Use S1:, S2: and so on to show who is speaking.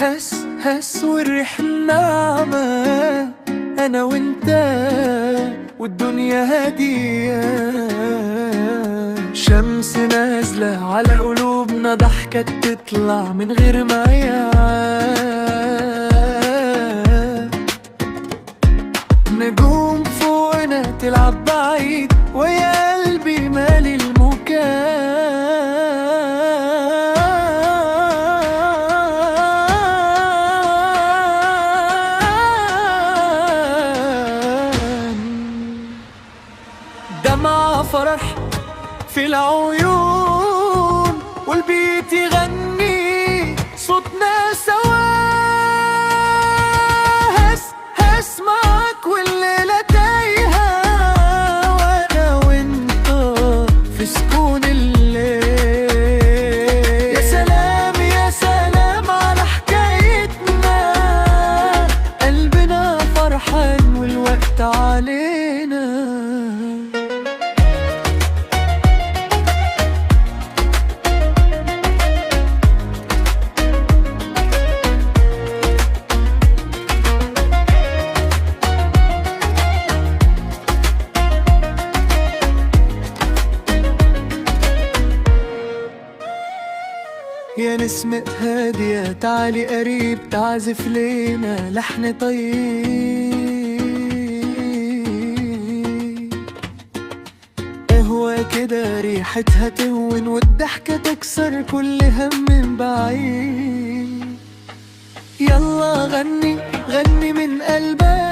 S1: هس والريح الناعمة، أنا وإنت والدنيا هادية. شمس نازلة على قلوبنا، ضحكة تطلع من غير ما يعاد. نجوم فوقنا تلعب بعيد، ويا قلبي مالي دمعة فرح في العيون، والبيت يغني صوتنا سوا. هس معاك والليلة تايهة، وانا وانت في سكون الليل. يا سلام يا سلام على حكايتنا، قلبنا فرحان والوقت علينا. يا نسمة هادية تعالي قريب، تعزف لينا لحن طيب. قهوة كده ريحتها تهون، والضحكة تكسر كل هم من بعيد. يلا غني غني من قلبك،